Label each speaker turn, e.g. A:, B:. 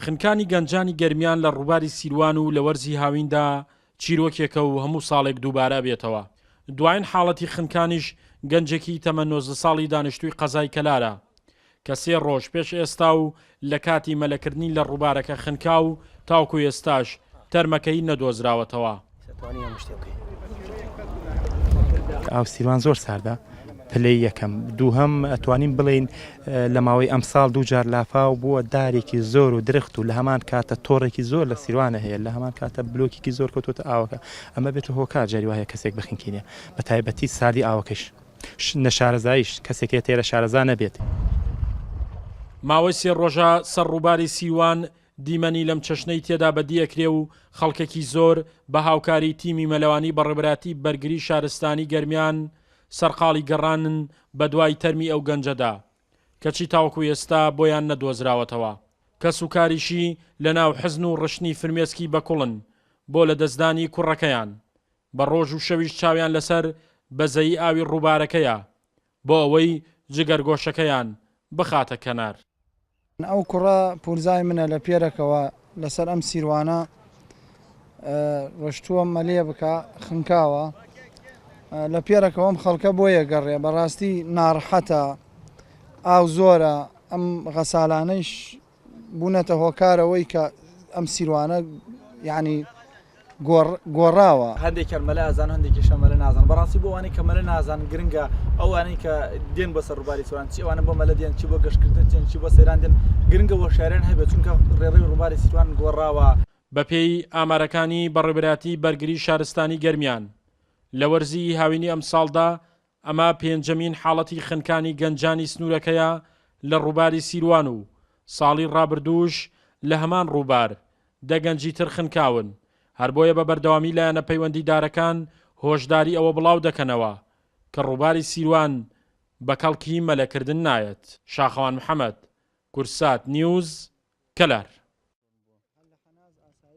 A: خنکانی گەنجانی گەرمیان لە ڕووباری سیروان و لە وەرزی هاویندا چیرۆکێکە و هەموو ساڵێک دووبارە بێتەوە. دوایین حاڵەتی خنکانیش گەنجێکی تەمەن 19 ساڵی دانیشتووی قەزای کەلارە کە 3 ڕۆژ پێش ئێستا و لە کاتی مەلەکردنی لە ڕووبارەکە خنکا و تاوکو ئێستاش تەرمەکەی نەدۆزراوەتەوە.
B: ئاو سیروان زۆر ساردە پلەی یەکەم دووهەم ئەتوانین بڵین لە ماوەی ئەم ساڵ دووجار لافاو بووە دارێکی زۆر و درخت و لە هەمان کاتە تۆڕێکی زۆر لە سیروانە هەیە لە هەمان کاتە بلۆکێکی زۆر کەوتوتە ئاوەکە ئەمە بێتە هۆکار جاری وایە کەسێک بخینکینێ بە تایبەتی سادی ئاوەکەش نەشارەزاییش کەسێکی تێرە شارەزا نەبێت.
A: ماوەی 3 ڕۆژە سەر ڕووباری سیروان دیمەنی لەم چەشنەی تێدا بەدیەکرێ و خەڵکێکی زۆر بە هاوکاری تیمی مەلەوانی بەڕێبەراتی بەرگری شارستانی گەرمیان سەرقاڵی گەڕانن بە دوای تەرمی ئەو گەنجەدا کەچی تاوەکو ئێستا بۆیان نەدۆزراوەتەوە. کەس و کاریشی لە ناو حزن و ڕشنی فرمێسکی بەکوڵن بۆ لە دەستدانی کوڕەکەیان بە ڕۆژ و شەویش چاویان لەسەر بەزەیی ئاوی ڕووبارەکەیە بۆ ئەوەی جگەرگۆشەکەیان بخاتە کەنار.
C: ئەو کوڕە پورزای منە لە پێرەکەوە لەسەر ئەم سیروانە ڕۆشتووە مەلێ بکە خنکاوە لە پێرەکەوەم خەڵکە بۆیە گەڕێ بەڕاستی ناڕحەتە ئاو زۆرە ئەم غەسالانەیش بوونەتە هۆکارەوەی کە ئەم سیروانە یعنی گۆڕاوە
D: هەندێک مەلە ئازان هەندێکی شەمەلە نازان بەڕاستی بۆ وانەی کە مەلە نازان گرنگە ئەوانەی کە دێن بەسەر ڕووباری سیروان چی ئەوانە بۆ مەلە دێن چی بۆ گەشتکردن دێن چی بۆ سەیران دێن گرنگە بۆ شاریان هەبێت چونکە ڕێڕەوی ڕووباری سیروان گۆڕاوە.
A: بەپێی ئامارەکانی بەڕێبەراتی بەرگری شارستانی گەرمیان لە وەرزی هاوینی ئەم ساڵدا ئەمە پێنجەمین حاڵەتی خنکانی گەنجانی سنوورەکەیە لە ڕووباری سیروان و ساڵی ڕابردووش لە هەمان ڕووبار دەگەنجی تر خنکاون. هەر بۆیە بە بەردەوامی لایەنە پەیوەندیدارەکان هۆشداری ئەوە بڵاو دەکەنەوە کە ڕووباری سیروان بە کەڵکی مەلەکردن نایەت. شاخەوان محەممەد، کورسات نیوز، کەلار.